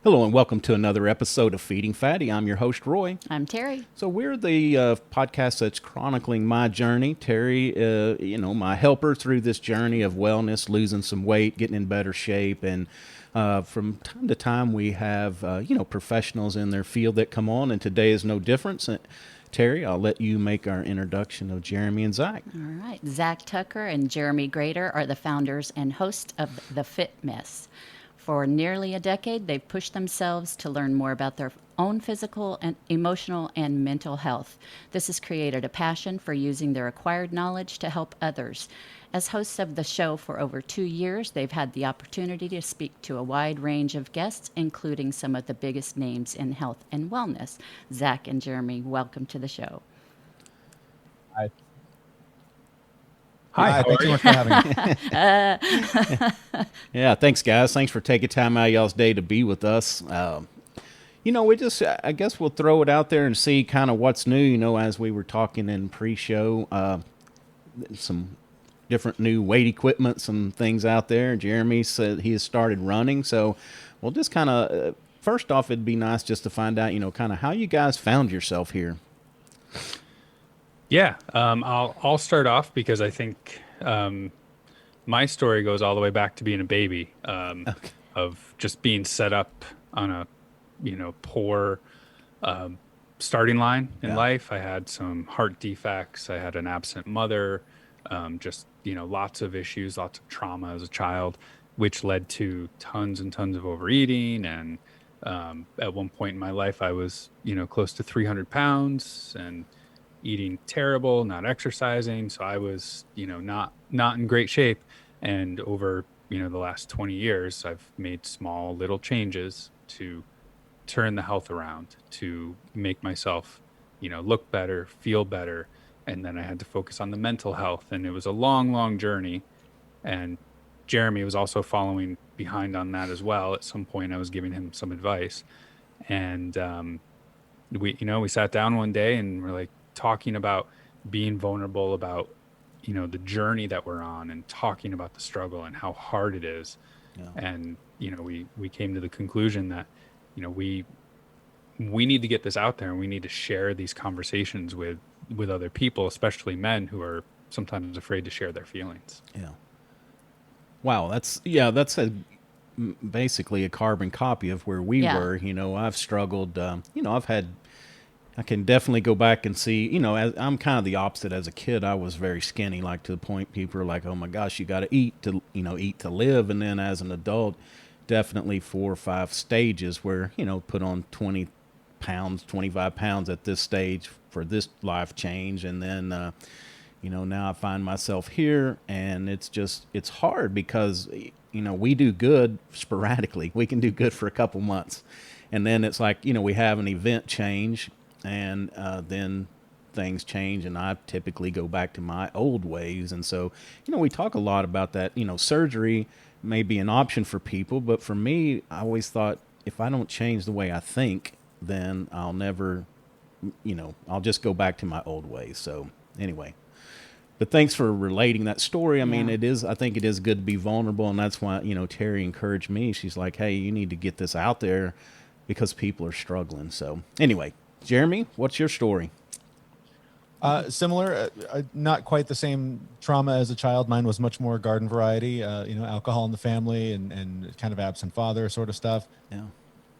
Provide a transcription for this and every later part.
Hello and welcome to another episode of Feeding Fatty. I'm your host, Roy. I'm Terry. So we're the podcast that's chronicling my journey. Terry, my helper through this journey of wellness, losing some weight, getting in better shape. And from time to time, we have, professionals in their field that come on, and today is no different. Terry, I'll let you make our introduction of Jeremy and Zach. All right. Zach Tucker and Jeremy Grater are the founders and hosts of The Fit Mess. For nearly a decade, they've pushed themselves to learn more about their own physical and emotional and mental health. This has created a passion for using their acquired knowledge to help others. As hosts of the show for over 2 years, they've had the opportunity to speak to a wide range of guests, including some of the biggest names in health and wellness. Zach and Jeremy, welcome to the show. Hi. Hi, Thanks so much for having me. Yeah, thanks, guys. Thanks for taking time out of y'all's day to be with us. I guess we'll throw it out there and see kind of what's new, as we were talking in pre-show, some different new weight equipment, some things out there. Jeremy said he has started running. So we'll just kind of, first off, it'd be nice just to find out, kind of how you guys found yourself here. Yeah, I'll start off because I think my story goes all the way back to being a baby, of just being set up on a poor starting line in life. I had some heart defects. I had an absent mother. Lots of issues, lots of trauma as a child, which led to tons and tons of overeating. And at one point in my life, I was close to 300 pounds and eating terrible, not exercising. So I was, not in great shape. And over, the last 20 years, I've made small little changes to turn the health around, to make myself, look better, feel better. And then I had to focus on the mental health. And it was a long, long journey. And Jeremy was also following behind on that as well. At some point, I was giving him some advice. And we sat down one day and we're like, talking about being vulnerable about the journey that we're on and talking about the struggle and how hard it is. And we came to the conclusion that we need to get this out there, and we need to share these conversations with other people, especially men who are sometimes afraid to share their feelings. Wow, that's basically a carbon copy of where we were. I've struggled. I can definitely go back and see, I'm kind of the opposite. As a kid, I was very skinny, like to the point people are like, oh my gosh, you got to eat to live. And then as an adult, definitely 4 or 5 stages where, put on 20 pounds, 25 pounds at this stage for this life change. And then, now I find myself here, and it's hard because, we do good sporadically. We can do good for a couple months. And then it's like, we have an event change. And then things change, and I typically go back to my old ways. And so, we talk a lot about that. Surgery may be an option for people, but for me, I always thought if I don't change the way I think, then I'll never, I'll just go back to my old ways. So anyway, but thanks for relating that story. I mean, I think it is good to be vulnerable. And that's why, Terry encouraged me. She's like, hey, you need to get this out there because people are struggling. So anyway, Jeremy, what's your story? Similar, not quite the same trauma as a child. Mine was much more garden variety, alcohol in the family and kind of absent father sort of stuff. Yeah.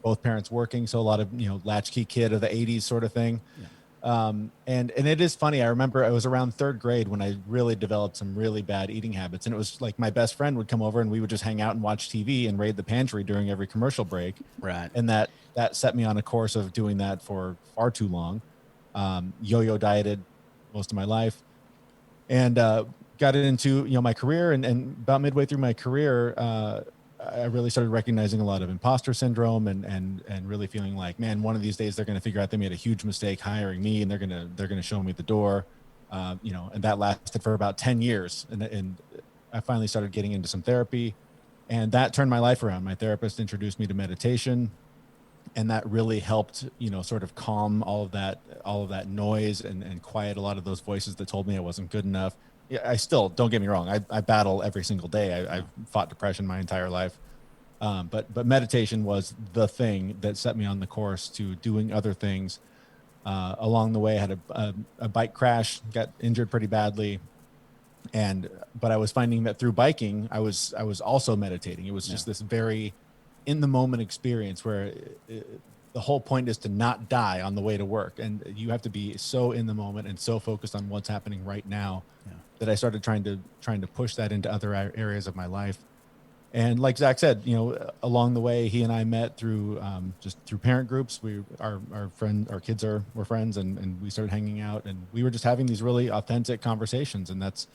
Both parents working. So a lot of, latchkey kid of the 80s sort of thing. Yeah. And it is funny. I remember I was around 3rd grade when I really developed some really bad eating habits. And it was like my best friend would come over and we would just hang out and watch TV and raid the pantry during every commercial break. Right. And that set me on a course of doing that for far too long. Yo-yo dieted most of my life, and got it into my career. And about midway through my career, I really started recognizing a lot of imposter syndrome and really feeling like, man, one of these days they're going to figure out they made a huge mistake hiring me, and they're going to show me the door. And that lasted for about 10 years, and I finally started getting into some therapy, and that turned my life around. My therapist introduced me to meditation. And that really helped, sort of calm all of that noise and quiet a lot of those voices that told me I wasn't good enough. Yeah, I still, don't get me wrong, I battle every single day. I've fought depression my entire life. But meditation was the thing that set me on the course to doing other things. Along the way, I had a bike crash, got injured pretty badly. But I was finding that through biking, I was also meditating. It was just this very in the moment experience where the whole point is to not die on the way to work. And you have to be so in the moment and so focused on what's happening right now that I started trying to push that into other areas of my life. And like Zach said, along the way, he and I met through just through parent groups. Our kids were friends, and we started hanging out, and we were just having these really authentic conversations. And that's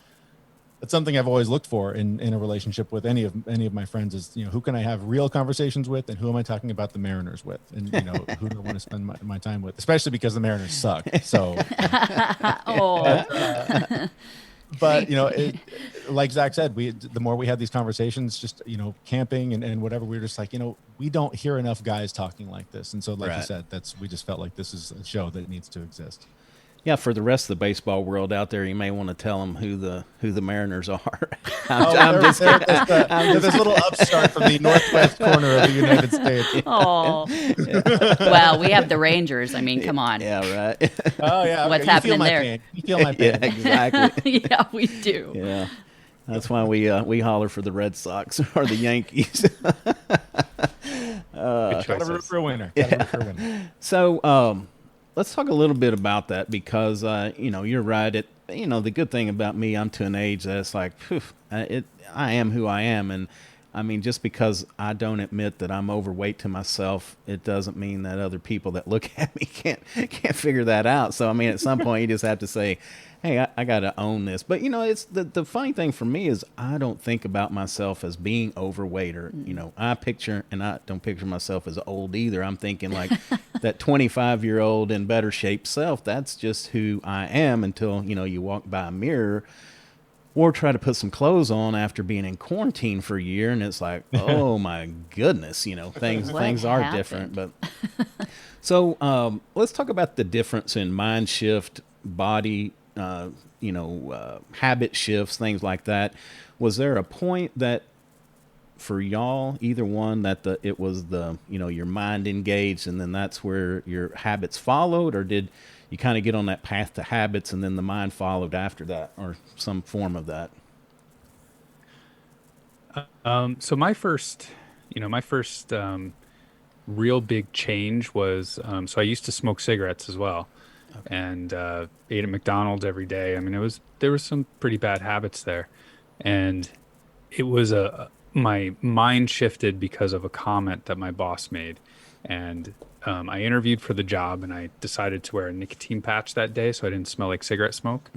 something I've always looked for in a relationship with any of my friends is, who can I have real conversations with, and who am I talking about the Mariners with, and who do I want to spend my time with, especially because the Mariners suck. So, but like Zach said, the more we had these conversations, just camping and whatever, we were just like, we don't hear enough guys talking like this, and so like you said, we just felt like this is a show that needs to exist. Yeah, for the rest of the baseball world out there, you may want to tell them who the Mariners are. I'm just kidding. They're this little upstart from the northwest corner of the United States. Oh, well, we have the Rangers. I mean, come on. Yeah, right. Oh, yeah. What's happening there? Pain. You feel my pain. Yeah, exactly. Yeah, we do. Yeah, that's why we holler for the Red Sox or the Yankees. Gotta root for a winner. So, let's talk a little bit about that because, you're right. The good thing about me, I'm to an age that it's like, I am who I am. And I mean, just because I don't admit that I'm overweight to myself, it doesn't mean that other people that look at me can't figure that out. So, I mean, at some point you just have to say, hey, I got to own this. But, it's the funny thing for me is I don't think about myself as being overweight or, I don't picture myself as old either. I'm thinking like that 25-year-old in better shape self, that's just who I am until, you walk by a mirror or try to put some clothes on after being in quarantine for a year. And it's like, oh my goodness, things are different. But so let's talk about the difference in mind shift, body habit shifts, things like that. Was there a point that for y'all, either one, that it was your mind engaged and then that's where your habits followed, or did you kind of get on that path to habits and then the mind followed after that, or some form of that? So my first real big change was, so I used to smoke cigarettes as well. Okay. And ate at McDonald's every day. I mean, there was some pretty bad habits there, and it was my mind shifted because of a comment that my boss made, and I interviewed for the job, and I decided to wear a nicotine patch that day so I didn't smell like cigarette smoke.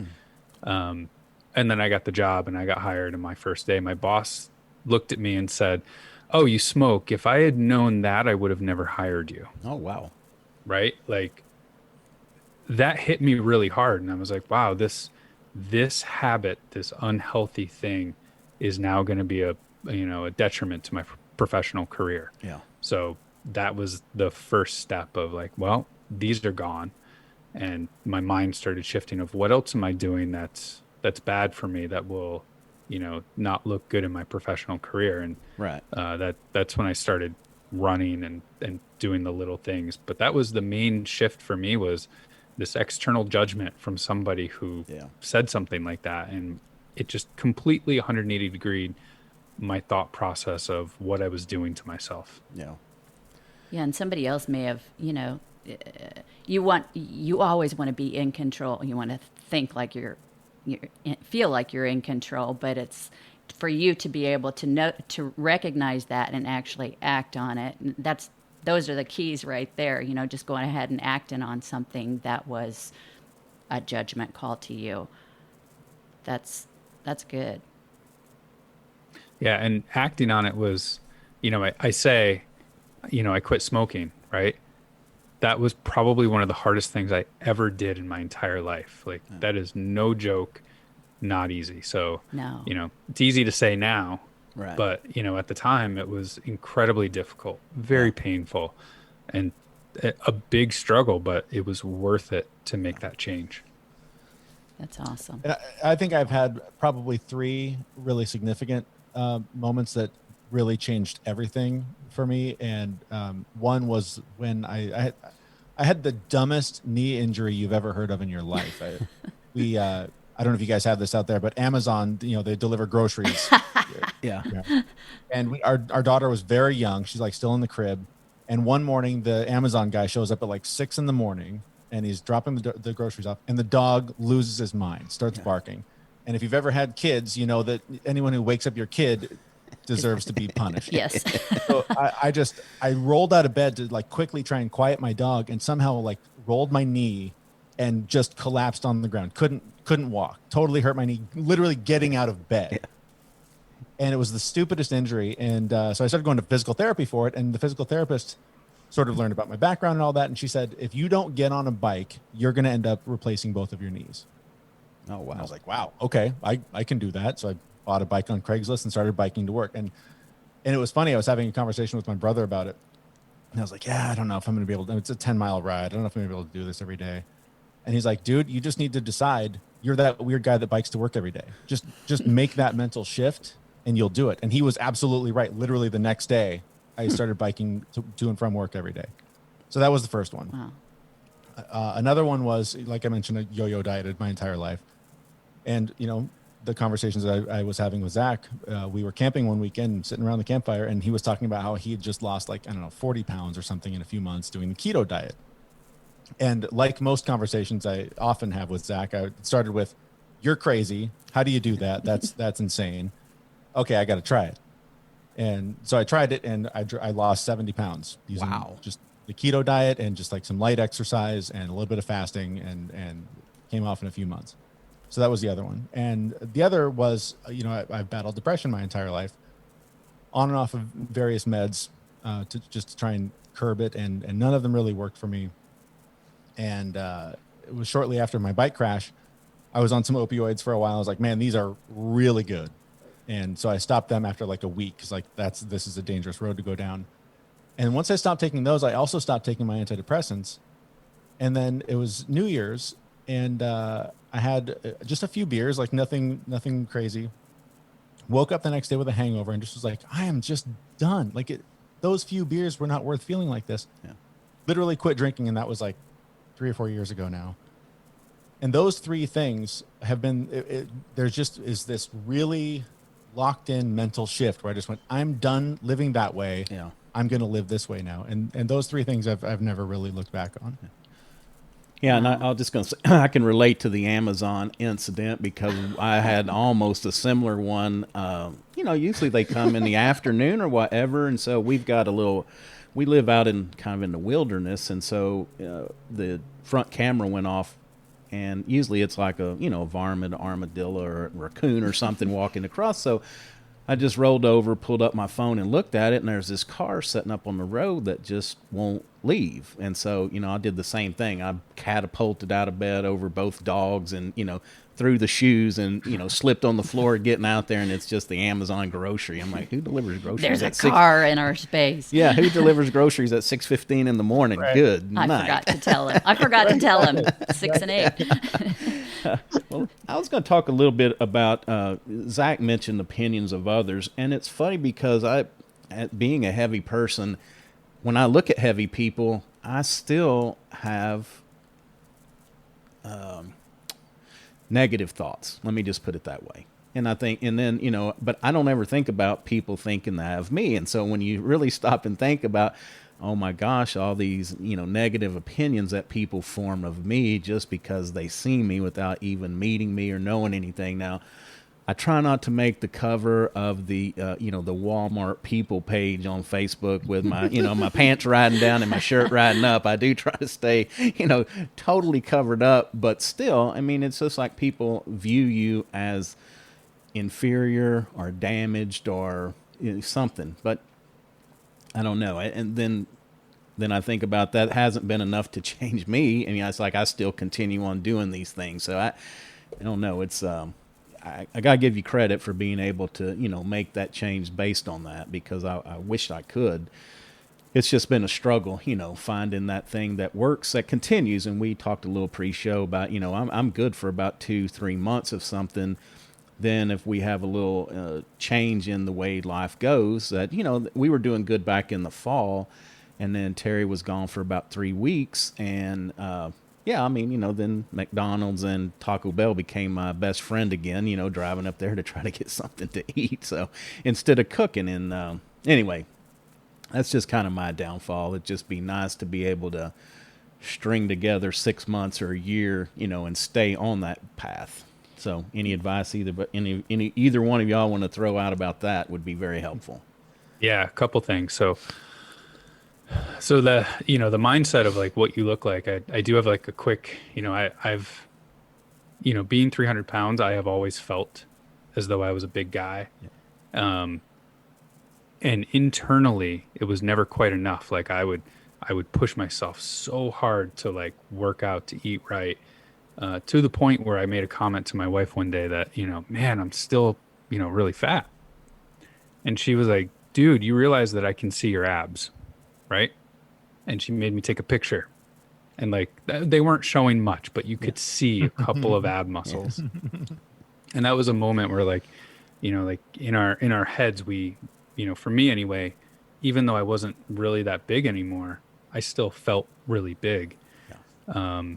And then I got the job and I got hired. And my first day, my boss looked at me and said, "Oh, you smoke. If I had known that, I would have never hired you." Oh, wow. Right? Like, that hit me really hard. And I was like, wow, this habit, this unhealthy thing is now going to be a detriment to my professional career. Yeah. So that was the first step of like, well, these are gone. And my mind started shifting of what else am I doing that's bad for me, that will, not look good in my professional career. And right. That's when I started running and doing the little things. But that was the main shift for me, was this external judgment from somebody who said something like that. And it just completely 180 degree my thought process of what I was doing to myself. Yeah. Yeah. And somebody else may have, you always want to be in control. You want to think like feel like you're in control, but it's for you to be able to recognize that and actually act on it. Those are the keys right there, just going ahead and acting on something that was a judgment call to you. That's good. Yeah. And acting on it was, I say, I quit smoking, right? That was probably one of the hardest things I ever did in my entire life. Like, that is no joke, not easy. So, no. It's easy to say now. Right. But, at the time it was incredibly difficult, very painful, and a big struggle, but it was worth it to make that change. That's awesome. And I think I've had probably 3 really significant moments that really changed everything for me. And one was when I had the dumbest knee injury you've ever heard of in your life. I don't know if you guys have this out there, but Amazon, they deliver groceries. Yeah. And our daughter was very young. She's like still in the crib. And one morning, the Amazon guy shows up at like 6 a.m. and he's dropping the groceries off. And the dog loses his mind, starts barking. And if you've ever had kids, you know that anyone who wakes up your kid deserves to be punished. Yes. So I rolled out of bed to like quickly try and quiet my dog, and somehow like rolled my knee and just collapsed on the ground. Couldn't walk. Totally hurt my knee, literally getting out of bed. Yeah. And it was the stupidest injury. And so I started going to physical therapy for it. And the physical therapist sort of learned about my background and all that. And she said, if you don't get on a bike, you're going to end up replacing both of your knees. Oh, wow. And I was like, wow, okay, I can do that. So I bought a bike on Craigslist and started biking to work. And it was funny. I was having a conversation with my brother about it. And I was like, yeah, I don't know if I'm going to be able to. It's a 10-mile ride. I don't know if I'm going to be able to do this every day. And he's like, dude, you just need to decide you're that weird guy that bikes to work every day. Just make that mental shift and you'll do it. And he was absolutely right. Literally the next day, I started biking to and from work every day. So that was the first one. Wow. Another one was, like I mentioned, I yo-yo dieted my entire life. And, the conversations that I was having with Zach, we were camping one weekend, sitting around the campfire, and he was talking about how he had just lost 40 pounds or something in a few months doing the keto diet. And like most conversations I often have with Zach, I started with, you're crazy. How do you do that? That's insane. Okay, I got to try it. And so I tried it, and I lost 70 pounds using just the keto diet and just like some light exercise and a little bit of fasting, and came off in a few months. So that was the other one. And the other was, I've battled depression my entire life, on and off of various meds to try and curb it, and none of them really worked for me. And it was shortly after my bike crash, I was on some opioids for a while. I was like, man, these are really good. And so I stopped them after like a week, because like this is a dangerous road to go down. And once I stopped taking those, I also stopped taking my antidepressants. And then it was New Year's, and I had just a few beers, like nothing crazy. Woke up the next day with a hangover and just was like, I am just done. Like those few beers were not worth feeling like this. Yeah. Literally quit drinking, and that was like 3 or 4 years ago now. And those three things have been, there just is this really locked in mental shift where I just went, I'm done living that way. Yeah. I'm going to live this way now. And those three things I've never really looked back on. Yeah, and I was just going to say, I can relate to the Amazon incident, because I had almost a similar one. Usually they come in the afternoon or whatever, and so we live out in kind of in the wilderness, and so the front camera went off, and usually it's like a varmint, armadillo, or a raccoon or something walking across. So I just rolled over, pulled up my phone, and looked at it, and there's this car sitting up on the road that just won't leave. And so, I did the same thing. I catapulted out of bed over both dogs and, threw the shoes and, slipped on the floor getting out there, and it's just the Amazon grocery. I'm like, who delivers groceries? There's a car in our space. Yeah, who delivers groceries at 6:15 in the morning? Right. Good night. I forgot to tell him. 6 and 8. Well, I was going to talk a little bit about, Zach mentioned opinions of others, and it's funny because being a heavy person, when I look at heavy people, I still have negative thoughts. Let me just put it that way. And I think, and then, but I don't ever think about people thinking that of me. And so when you really stop and think about, oh my gosh, all these, negative opinions that people form of me just because they see me without even meeting me or knowing anything. Now, I try not to make the cover of the, the Walmart people page on Facebook with my, my pants riding down and my shirt riding up. I do try to stay, totally covered up, but still, I mean, it's just like people view you as inferior or damaged or something, but I don't know. And then I think about that hasn't been enough to change me. I mean, it's like I still continue on doing these things. So I don't know. It's, I got to give you credit for being able to, make that change based on that, because I wished I could. It's just been a struggle, finding that thing that works, that continues. And we talked a little pre-show about, I'm good for about 2-3 months of something. then if we have a little change in the way life goes, that, we were doing good back in the fall, and then Terry was gone for about 3 weeks. And, then McDonald's and Taco Bell became my best friend again, driving up there to try to get something to eat. So instead of cooking, and anyway, that's just kind of my downfall. It'd just be nice to be able to string together 6 months or a year, and stay on that path. So any advice either one of y'all want to throw out about that would be very helpful. Yeah, a couple things. So the the mindset of like what you look like, I do have like a quick, I've being 300 pounds, I have always felt as though I was a big guy. Yeah. And internally it was never quite enough. Like I would push myself so hard to like work out, to eat right, to the point where I made a comment to my wife one day that, man, I'm still, really fat. And she was like, dude, you realize that I can see your abs, right? And she made me take a picture, and like they weren't showing much, but you could see a couple of ab muscles. And that was a moment where like, like in our heads, we, for me anyway, even though I wasn't really that big anymore, I still felt really big. Yeah.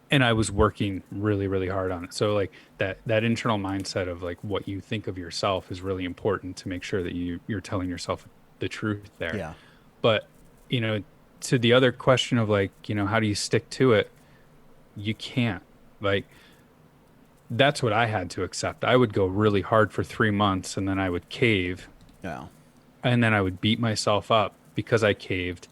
And I was working really, really hard on it. So like that internal mindset of like what you think of yourself is really important to make sure that you're telling yourself the truth there. Yeah. But, to the other question of like, how do you stick to it? You can't. Like, that's what I had to accept. I would go really hard for 3 months, and then I would cave. Yeah. And then I would beat myself up because I caved,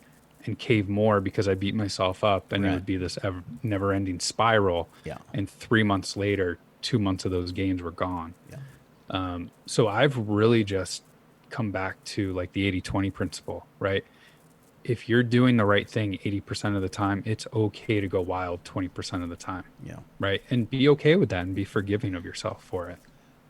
and cave more because I beat myself up. And It would be this never-ending spiral. Yeah. And 3 months later, 2 months of those gains were gone. Yeah. So I've really just come back to like the 80-20 principle, right? If you're doing the right thing 80% of the time, it's okay to go wild 20% of the time. Yeah. Right. And be okay with that and be forgiving of yourself for it.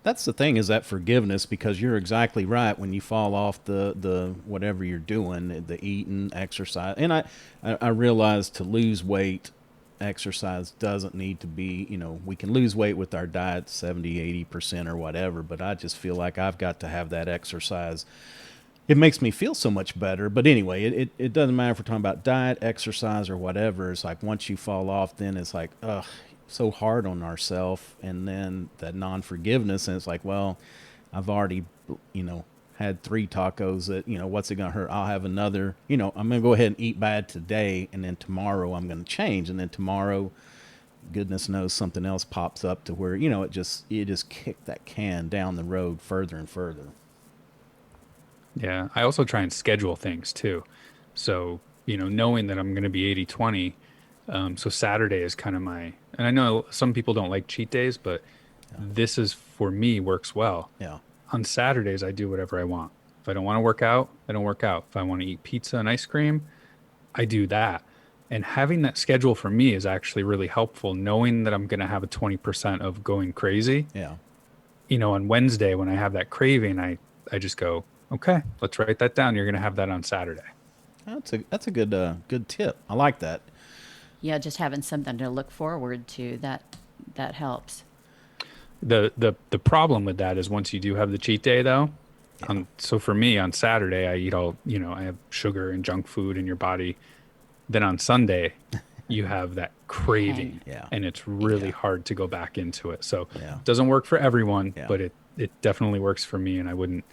That's the thing, is that forgiveness, because you're exactly right. When you fall off the whatever you're doing, the eating, exercise, and I realize to lose weight, exercise doesn't need to be, we can lose weight with our diet 70-80% or whatever, but I just feel like I've got to have that exercise. It makes me feel so much better. But anyway, it doesn't matter if we're talking about diet, exercise, or whatever. It's like once you fall off, then it's like, ugh, so hard on ourselves. And then that non-forgiveness, and it's like, well, I've already, had 3 tacos that, what's it going to hurt? I'll have another, I'm going to go ahead and eat bad today, and then tomorrow I'm going to change. And then tomorrow, goodness knows, something else pops up to where, it just kick that can down the road further and further. Yeah. I also try and schedule things too. So, knowing that I'm going to be 80-20. So Saturday is kind of and I know some people don't like cheat days, but this is, for me, works well. Yeah. On Saturdays, I do whatever I want. If I don't want to work out, I don't work out. If I want to eat pizza and ice cream, I do that. And having that schedule for me is actually really helpful, knowing that I'm going to have a 20% of going crazy. Yeah. On Wednesday when I have that craving, I just go, okay, let's write that down. You're going to have that on Saturday. That's a good tip. I like that. Yeah, just having something to look forward to, that helps. The problem with that is once you do have the cheat day though, so for me on Saturday, I eat all, I have sugar and junk food in your body. Then on Sunday, you have that craving, and it's really hard to go back into it. So it doesn't work for everyone, but it definitely works for me, and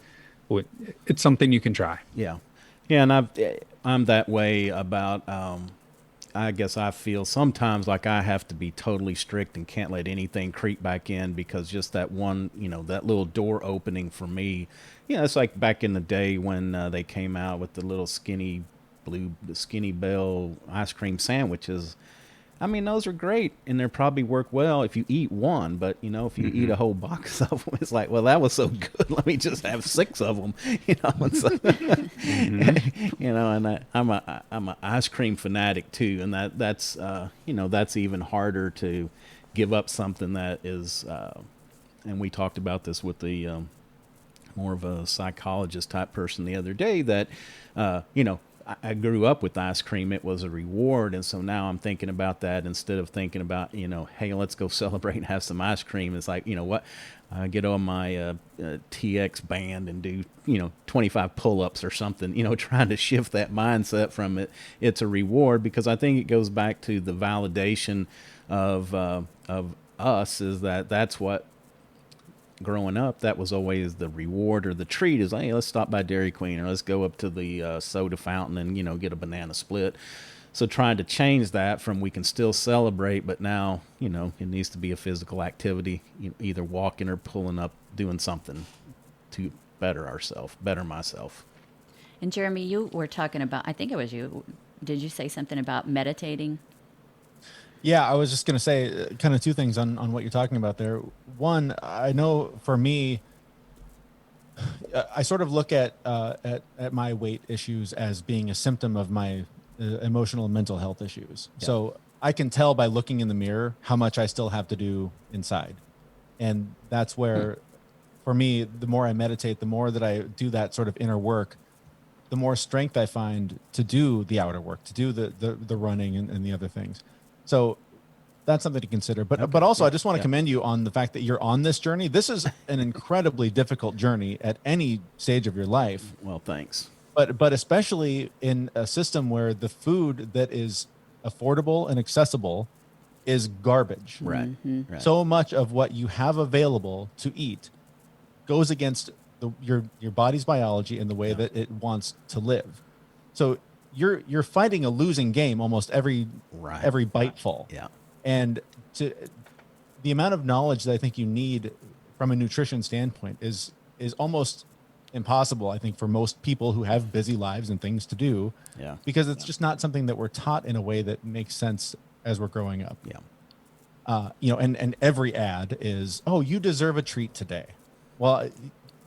it's something you can try. Yeah. Yeah. And I'm that way about, I guess I feel sometimes like I have to be totally strict and can't let anything creep back in, because just that one, that little door opening for me, it's like back in the day when they came out with the little skinny Bell ice cream sandwiches. I mean, those are great, and they probably work well if you eat one, but if you eat a whole box of them, it's like, well, that was so good, let me just have 6 of them, and so, and I'm an ice cream fanatic too, and that's that's even harder to give up something that is, and we talked about this with the more of a psychologist type person the other day, that I grew up with ice cream. It was a reward. And so now I'm thinking about that instead of thinking about, hey, let's go celebrate and have some ice cream. It's like, you know what? Get on my TX band and do, 25 pull-ups or something, trying to shift that mindset from it's a reward, because I think it goes back to the validation of us, is that's what, growing up, that was always the reward or the treat, is like, hey, let's stop by Dairy Queen, or let's go up to the soda fountain and, get a banana split. So trying to change that from, we can still celebrate, but now, it needs to be a physical activity, either walking or pulling up, doing something to better myself. And Jeremy, you were talking about, I think it was you, did you say something about meditating? Yeah, I was just going to say kind of two things on what you're talking about there. One, I know for me, I sort of look at my weight issues as being a symptom of my emotional and mental health issues. Yeah. So I can tell by looking in the mirror how much I still have to do inside. And that's where, for me, the more I meditate, the more that I do that sort of inner work, the more strength I find to do the outer work, to do the running and the other things. So that's something to consider. But also, I just want to commend you on the fact that you're on this journey. This is an incredibly difficult journey at any stage of your life. Well, thanks. But especially in a system where the food that is affordable and accessible is garbage. Right. Mm-hmm. Right. So much of what you have available to eat goes against your body's biology and the way that it wants to live. So you're fighting a losing game almost every biteful. Yeah. And the amount of knowledge that I think you need from a nutrition standpoint is almost impossible, I think, for most people who have busy lives and things to do. Yeah. Because it's just not something that we're taught in a way that makes sense as we're growing up. Yeah. And every ad is, oh, you deserve a treat today. Well,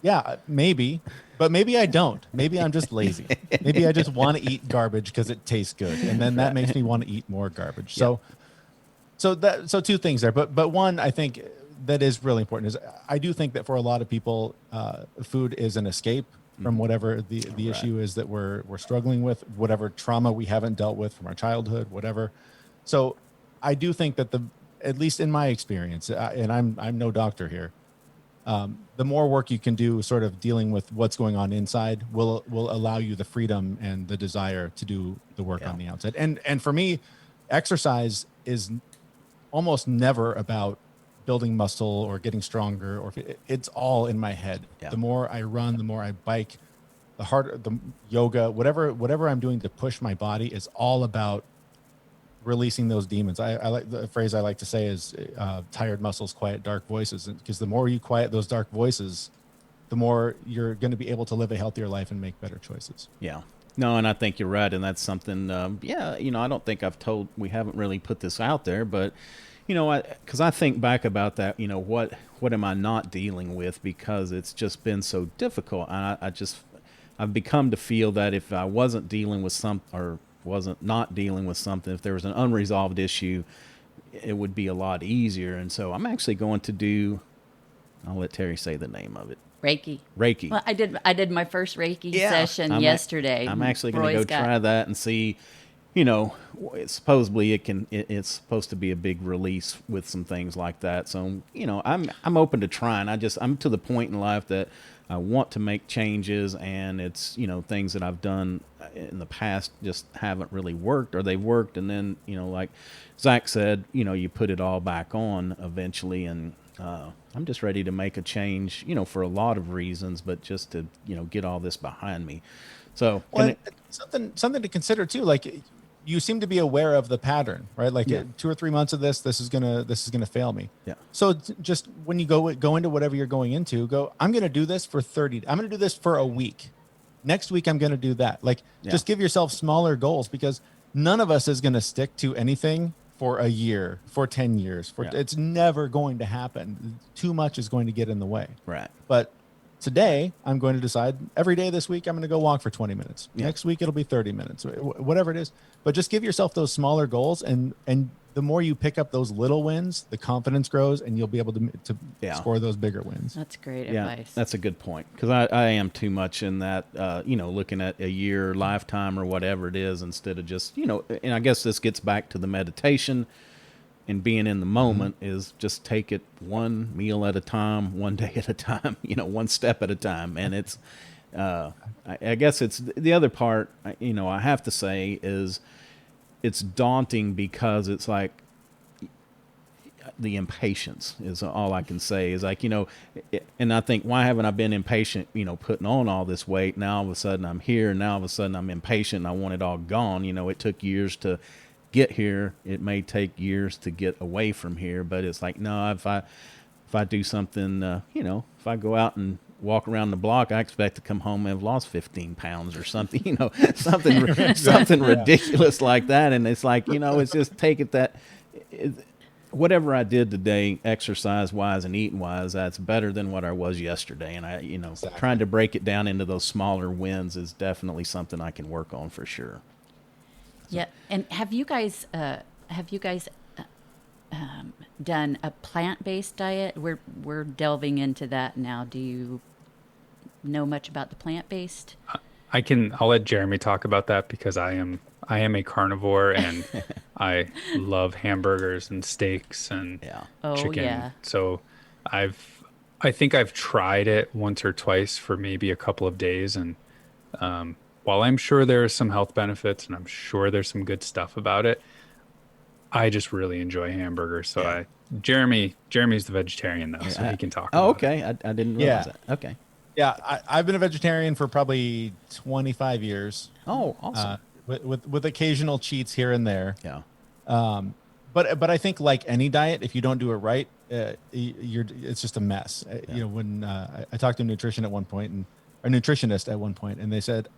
yeah, maybe, but maybe I don't. Maybe I'm just lazy. Maybe I just want to eat garbage because it tastes good, and then that makes me want to eat more garbage. Yeah. So two things there, but one I think that is really important is I do think that for a lot of people, food is an escape from whatever the issue is that we're struggling with, whatever trauma we haven't dealt with from our childhood, whatever. So I do think that at least in my experience, and I'm no doctor here, the more work you can do sort of dealing with what's going on inside will allow you the freedom and the desire to do the work on the outside. And for me, exercise is almost never about building muscle or getting stronger, or it's all in my head. Yeah. The more I run, the more I bike, the harder the yoga, whatever I'm doing to push my body is all about releasing those demons. I like the phrase I like to say is tired muscles quiet dark voices, because the more you quiet those dark voices, the more you're going to be able to live a healthier life and make better choices. Yeah. No, and I think you're right. And that's something, I don't think we haven't really put this out there, but, because I think back about that, what am I not dealing with? Because it's just been so difficult. And I've become to feel that if I wasn't dealing with not dealing with something, if there was an unresolved issue, it would be a lot easier. And so I'm actually going to do, I'll let Terry say the name of it. Reiki. Well, I did my first Reiki session yesterday. I'm actually going to go try that and see, supposedly it's supposed to be a big release with some things like that. So, I'm open to trying. I'm to the point in life that I want to make changes, and it's, things that I've done in the past just haven't really worked, or they've worked. And then, like Zach said, you put it all back on eventually. And I'm just ready to make a change, for a lot of reasons, but just to, get all this behind me. So something to consider too, like you seem to be aware of the pattern, right? Like 2 or 3 months of this is gonna fail me. Yeah. So just when you go into whatever you're going into, I'm gonna do this for 30. I'm gonna do this for a week. Next week I'm gonna do that. Just give yourself smaller goals, because none of us is gonna stick to anything for a year, for 10 years. It's never going to happen. Too much is going to get in the way. Right. But today, I'm going to decide every day this week, I'm going to go walk for 20 minutes. Yeah. Next week, it'll be 30 minutes, whatever it is. But just give yourself those smaller goals and the more you pick up those little wins, the confidence grows, and you'll be able to score those bigger wins. That's great Yeah, advice. that's a good point, because I am too much in that, looking at a year, lifetime, or whatever it is, instead of just, and I guess this gets back to the meditation and being in the moment, is just take it one meal at a time, one day at a time, one step at a time. And it's, I guess it's the other part, I have to say is it's daunting, because it's like, the impatience is all I can say, is like, and I think, why haven't I been impatient, putting on all this weight? Now all of a sudden I'm here, and now all of a sudden I'm impatient and I want it all gone. It took years to get here. It may take years to get away from here, but it's like, no, if I do something, if I go out and walk around the block, I expect to come home and have lost 15 pounds or something, something ridiculous like that. And it's like, it's just take it that whatever I did today, exercise wise and eating wise, that's better than what I was yesterday. And I, Exactly. trying to break it down into those smaller wins is definitely something I can work on for sure. Yeah. And have you guys done a plant-based diet? We're delving into that now. Do you know much about the plant-based? I'll let Jeremy talk about that, because I am a carnivore, and I love hamburgers and steaks and chicken. Yeah. So I think I've tried it once or twice for maybe a couple of days, and while I'm sure there are some health benefits and I'm sure there's some good stuff about it, I just really enjoy hamburgers. So Jeremy's the vegetarian though, so he can talk about okay. I didn't realize that. Okay. Yeah, I've been a vegetarian for probably 25 years. Oh, awesome. With occasional cheats here and there. Yeah. But I think, like any diet, if you don't do it right, it's just a mess. When I talked to a nutritionist at one point, and they said,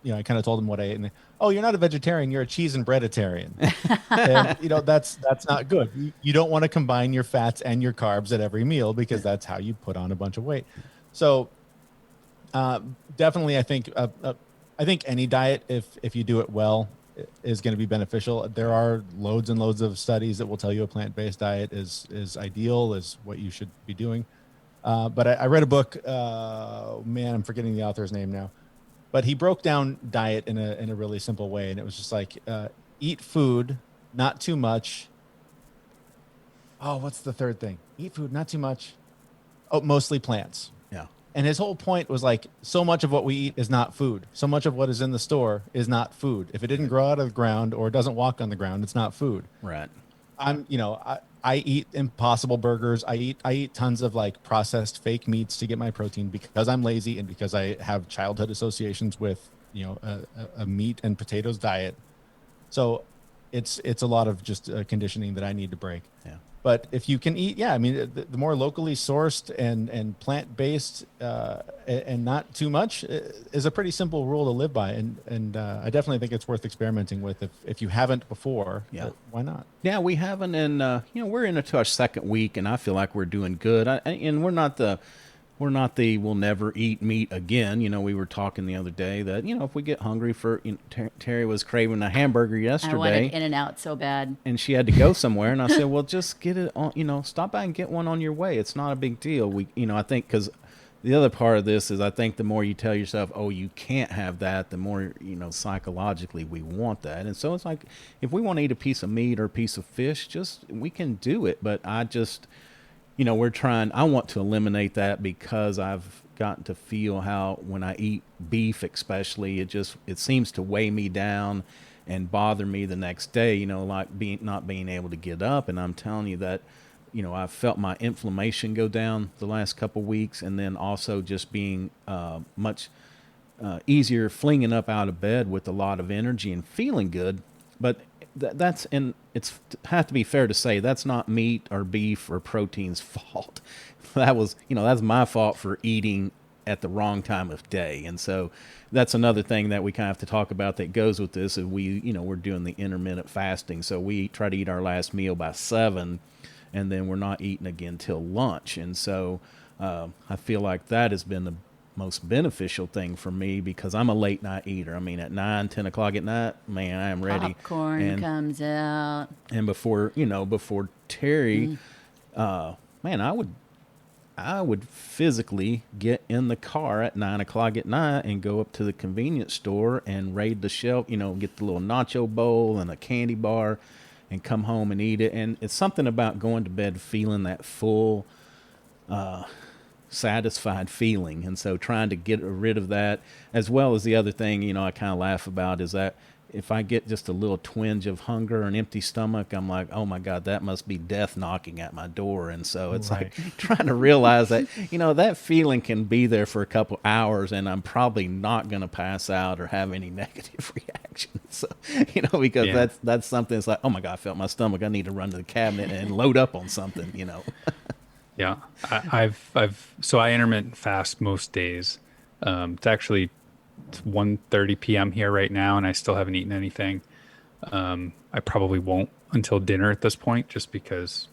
I kind of told them what I ate, and they, oh, you're not a vegetarian, you're a cheese and breaditarian. And that's not good. You don't want to combine your fats and your carbs at every meal, because that's how you put on a bunch of weight. So definitely, I think any diet, if you do it well, is going to be beneficial. There are loads and loads of studies that will tell you a plant-based diet is ideal, is what you should be doing. But I read a book, I'm forgetting the author's name now, but he broke down diet in a really simple way. And it was just like, eat food, not too much. Oh, what's the third thing? Eat food, not too much. Oh, mostly plants. Yeah. And his whole point was like, so much of what we eat is not food. So much of what is in the store is not food. If it didn't grow out of the ground or doesn't walk on the ground, it's not food. Right. I eat Impossible burgers. I eat tons of like processed fake meats to get my protein, because I'm lazy and because I have childhood associations with, a meat and potatoes diet. So it's a lot of just conditioning that I need to break. Yeah. But if you can eat, the more locally sourced and plant-based and not too much is a pretty simple rule to live by. And I definitely think it's worth experimenting with if you haven't before. Yeah. Why not? Yeah, we haven't. And, we're into our second week, and I feel like we're doing good. And we're not the we'll never eat meat again. We were talking the other day that, if we get hungry for, Terry was craving a hamburger yesterday. I wanted In-N-Out so bad. And she had to go somewhere. And I said, well, just get it on, stop by and get one on your way. It's not a big deal. I think, because the other part of this is, I think the more you tell yourself, oh, you can't have that, the more, psychologically we want that. And so it's like, if we want to eat a piece of meat or a piece of fish, we can do it. But I just, I want to eliminate that, because I've gotten to feel how when I eat beef, especially, it seems to weigh me down and bother me the next day, like not being able to get up. And I'm telling you that, I've felt my inflammation go down the last couple weeks, and then also just being much easier flinging up out of bed with a lot of energy and feeling good. But it's have to be fair to say, that's not meat or beef or protein's fault. That's my fault for eating at the wrong time of day. And so that's another thing that we kind of have to talk about that goes with this. Is we're doing the intermittent fasting. So we try to eat our last meal by 7, and then we're not eating again till lunch. And so I feel like that has been most beneficial thing for me because I'm a late night eater. I mean, at 9, 10 o'clock at night, man, I am ready. Popcorn comes out. And before Terry, man, I would physically get in the car at 9 o'clock at night and go up to the convenience store and raid the shelf, get the little nacho bowl and a candy bar and come home and eat it. And it's something about going to bed feeling that full, satisfied feeling. And so trying to get rid of that, as well as the other thing, I kind of laugh about, is that if I get just a little twinge of hunger or an empty stomach, I'm like, oh my God, that must be death knocking at my door. And so it's like trying to realize that, that feeling can be there for a couple hours and I'm probably not going to pass out or have any negative reactions. So, because that's something that's like, oh my God, I felt my stomach. I need to run to the cabinet and load up on something, Yeah. So I intermittent fast most days. It's 1:30 p.m. here right now, and I still haven't eaten anything. I probably won't until dinner at this point, just because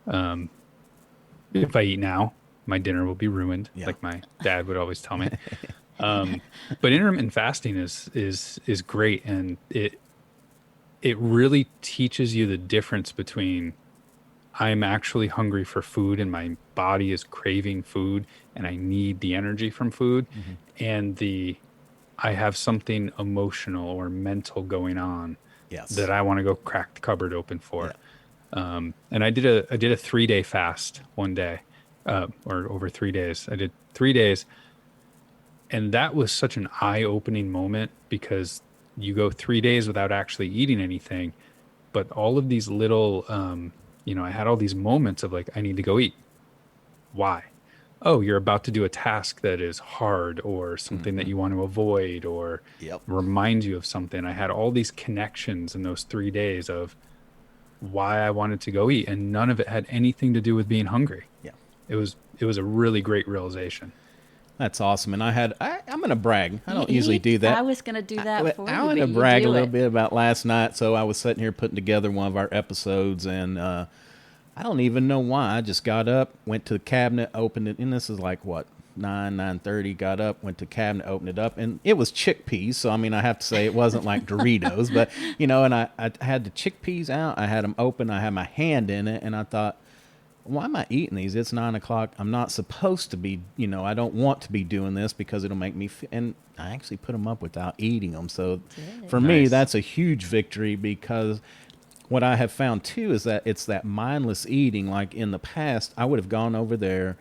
if I eat now, my dinner will be ruined, like my dad would always tell me. But intermittent fasting is great, and it really teaches you the difference between I'm actually hungry for food and my body is craving food and I need the energy from food, and I have something emotional or mental going on that I want to go crack the cupboard open for. And I did a 3-day fast one day, or over 3 days. I did 3 days. And that was such an eye-opening moment because you go 3 days without actually eating anything, but all of these little, I had all these moments of like, I need to go eat. Why? Oh, you're about to do a task that is hard or something that you want to avoid or remind you of something. I had all these connections in those 3 days of why I wanted to go eat, and none of it had anything to do with being hungry. Yeah. It was a really great realization. That's awesome. And I'm going to brag. I don't usually do that. I was going to do that for you. I want to brag a little bit about last night. So I was sitting here putting together one of our episodes, and I don't even know why. I just got up, went to the cabinet, opened it, and this is like, 9:30, got up, went to the cabinet, opened it up, and it was chickpeas. So, I mean, I have to say it wasn't like Doritos, but, and I had the chickpeas out. I had them open. I had my hand in it, and I thought, why am I eating these? It's 9 o'clock. I'm not supposed to be, I don't want to be doing this because it'll make me, and I actually put them up without eating them. So for me, that's a huge victory because what I have found too is that it's that mindless eating. Like in the past, I would have gone over there,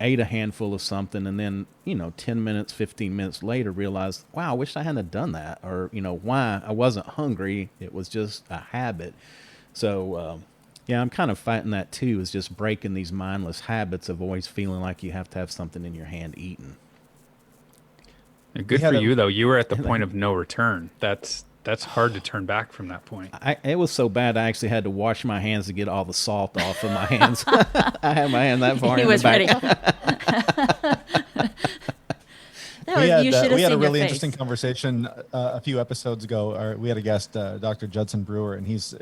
ate a handful of something, and then, 10 minutes, 15 minutes later realized, wow, I wish I hadn't done that. Or, why? I wasn't hungry. It was just a habit. So, I'm kind of fighting that too, is just breaking these mindless habits of always feeling like you have to have something in your hand eating. Good for you, though. You were at the point of no return. That's hard to turn back from that point. It was so bad, I actually had to wash my hands to get all the salt off of my hands. I had my hand that far in the back. He was ready. We had a really interesting conversation a few episodes ago. We had a guest, Dr. Judson Brewer, and he's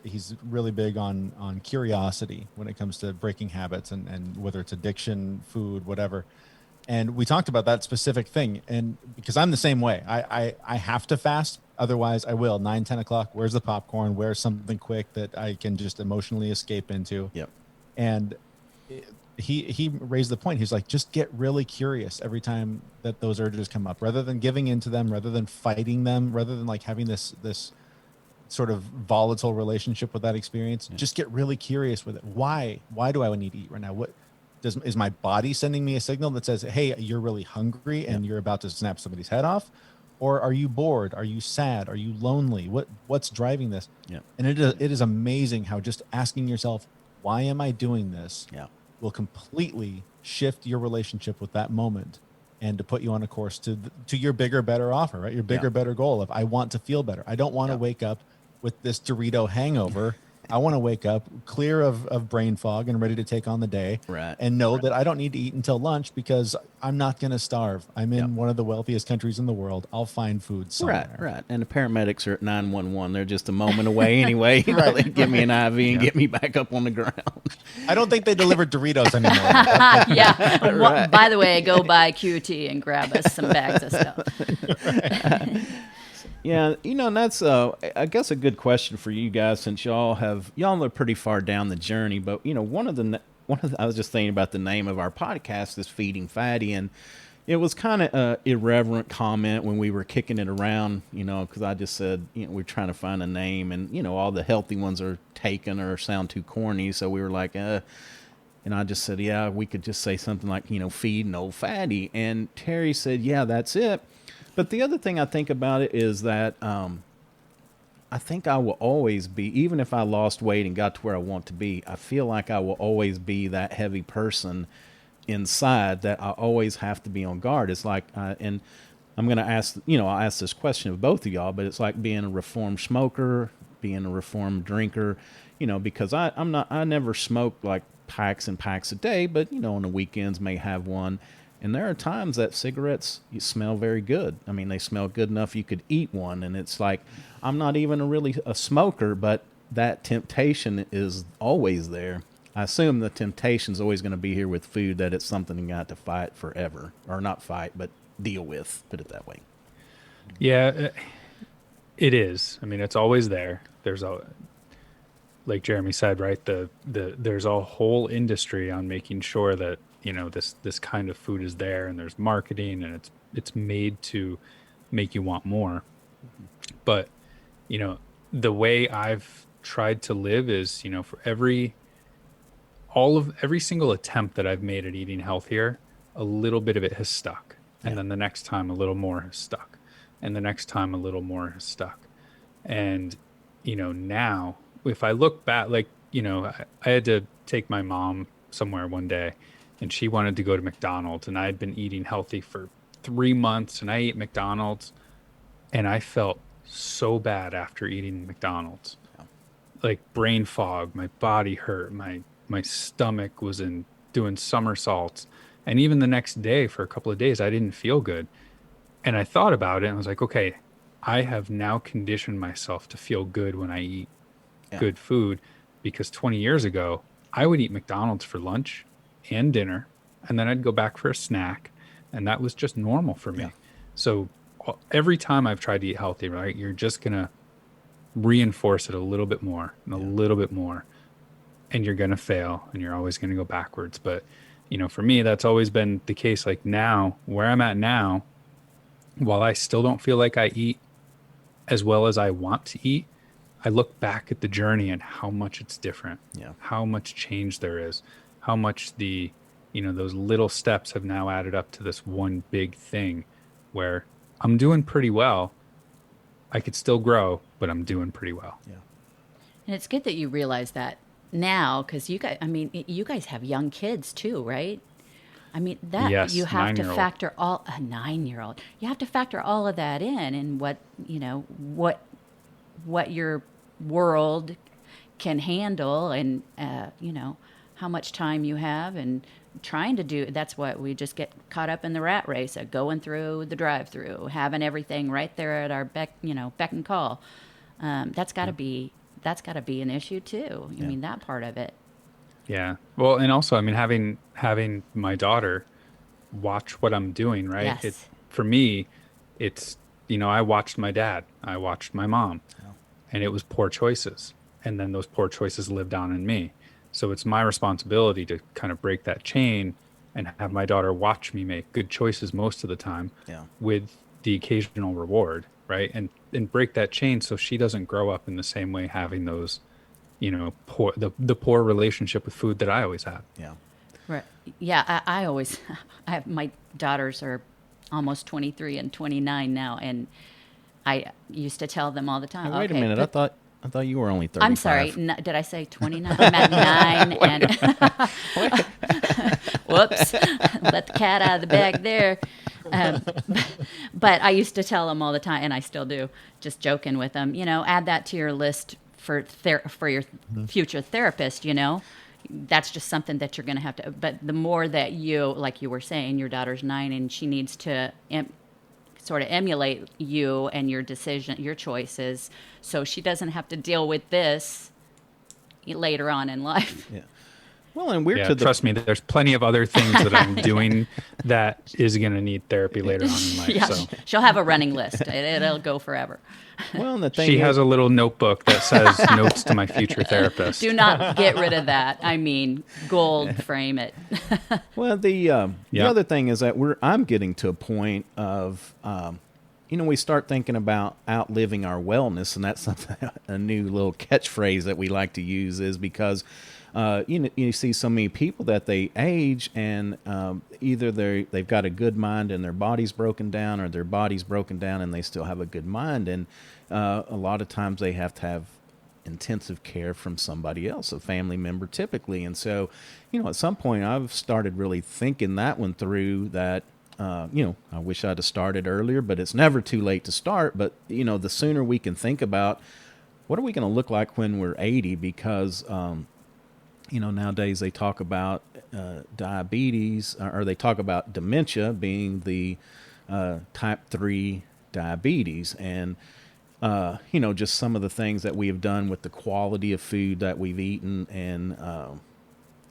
really big on curiosity when it comes to breaking habits and whether it's addiction, food, whatever. And we talked about that specific thing. And because I'm the same way, I have to fast. Otherwise, I will. 9, 10 o'clock, where's the popcorn? Where's something quick that I can just emotionally escape into? Yep. And he raised the point. He's like, just get really curious every time that those urges come up, rather than giving into them, rather than fighting them, rather than like having this sort of volatile relationship with that experience. Yeah. Just get really curious with it. Why do I need to eat right now? Is my body sending me a signal that says, hey, you're really hungry and you're about to snap somebody's head off? Or are you bored? Are you sad? Are you lonely? What's driving this? Yeah. And it is amazing how just asking yourself, why am I doing this? Yeah. Will completely shift your relationship with that moment and to put you on a course to your bigger, better offer, right? Your bigger, better goal of I want to feel better. I don't want to wake up with this Dorito hangover I want to wake up clear of brain fog and ready to take on the day, Right. and know that I don't need to eat until lunch because I'm not going to starve. I'm in one of the wealthiest countries in the world. I'll find food somewhere. Right. And the paramedics are at 911. They're just a moment away anyway. You know, they give me an IV and get me back up on the ground. I don't think they deliver Doritos anymore. Yeah. Right. By the way, go buy QT and grab us some bags of stuff. Yeah, you know, and that's I guess a good question for you guys, since y'all are pretty far down the journey. But you know, I was just thinking about the name of our podcast is Feeding Fatty, and it was kind of an irreverent comment when we were kicking it around, you know, because I just said, you know, we're trying to find a name, and you know, all the healthy ones are taken or sound too corny, so we were like, and I just said, yeah, we could just say something like, you know, Feed No Fatty, and Terry said, yeah, that's it. But the other thing I think about it is that I think I will always be, even if I lost weight and got to where I want to be, I feel like I will always be that heavy person inside that I always have to be on guard. It's like, and I'm going to ask, you know, I'll ask this question of both of y'all, but it's like being a reformed smoker, being a reformed drinker, you know, because I never smoke like packs and packs a day, but, you know, on the weekends may have one. And there are times that cigarettes, you smell very good. I mean, they smell good enough you could eat one. And it's like, I'm not even really a smoker, but that temptation is always there. I assume the temptation is always going to be here with food, that it's something you got to fight forever. Or not fight, but deal with, put it that way. Yeah, it is. I mean, it's always there. There's like Jeremy said, right? There's a whole industry on making sure that, you know, this kind of food is there, and there's marketing, and it's made to make you want more. But, you know, the way I've tried to live is, you know, for every single attempt that I've made at eating healthier, a little bit of it has stuck. And then the next time a little more has stuck. And the next time a little more has stuck. And, you know, now if I look back, like, you know, I had to take my mom somewhere one day, and she wanted to go to McDonald's, and I had been eating healthy for 3 months, and I ate McDonald's, and I felt so bad after eating McDonald's. Like brain fog, my body hurt, my stomach was doing somersaults. And even the next day for a couple of days, I didn't feel good. And I thought about it, and I was like, okay, I have now conditioned myself to feel good when I eat good food, because 20 years ago, I would eat McDonald's for lunch and dinner, and then I'd go back for a snack, and that was just normal for me. So every time I've tried to eat healthy, right, you're just gonna reinforce it a little bit more and a little bit more, and you're gonna fail, and you're always gonna go backwards. But, you know, for me, that's always been the case. Like now, where I'm at now, while I still don't feel like I eat as well as I want to eat, I look back at the journey and how much it's different, how much change there is, how much those little steps have now added up to this one big thing where I'm doing pretty well. I could still grow, but I'm doing pretty well. Yeah. And it's good that you realize that now, because you guys have young kids too, right? I mean, that yes, you have to 9-year-old. factor a 9-year-old. You have to factor all of that in, and what your world can handle, and how much time you have, and trying to do. That's what we just get caught up in the rat race of going through the drive-through, having everything right there at our beck and call. That's got to be an issue too. I mean, that part of it. Yeah. Well, and also, I mean, having my daughter watch what I'm doing, right? Yes. For me, it's, I watched my dad, I watched my mom, and it was poor choices. And then those poor choices lived down in me. So it's my responsibility to kind of break that chain and have my daughter watch me make good choices most of the time with the occasional reward, right? And break that chain so she doesn't grow up in the same way, having those, poor, the poor relationship with food that I always had. Yeah. Right. Yeah. I always, my daughters are almost 23 and 29 now. And I used to tell them all the time. Hey, wait a minute. I thought you were only 35. I'm sorry. Did I say 29? I'm at 9. And whoops. Let the cat out of the bag there. But I used to tell them all the time, and I still do, just joking with them, add that to your list for your future therapist, that's just something that you're going to have to. But the more that you, like you were saying, your daughter's 9 and she needs to sort of emulate you and your choices, so she doesn't have to deal with this later on in life. Yeah. Well, and we're trust me, there's plenty of other things that I'm doing that is going to need therapy later on in life. Yeah, So she'll have a running list. It'll go forever. Well, and the thing she has a little notebook that says notes to my future therapist. Do not get rid of that. I mean, gold frame it. Well, the other thing is that I'm getting to a point of, we start thinking about outliving our wellness, and that's something, a new little catchphrase that we like to use is because, you see so many people that they age and either they've got a good mind and their body's broken down, or their body's broken down and they still have a good mind. And a lot of times they have to have intensive care from somebody else, a family member typically. And so, at some point I've started really thinking that one through that, I wish I'd have started earlier, but it's never too late to start. But, the sooner we can think about what are we going to look like when we're 80, because, nowadays they talk about diabetes, or they talk about dementia being the type 3 diabetes. And, just some of the things that we have done with the quality of food that we've eaten, and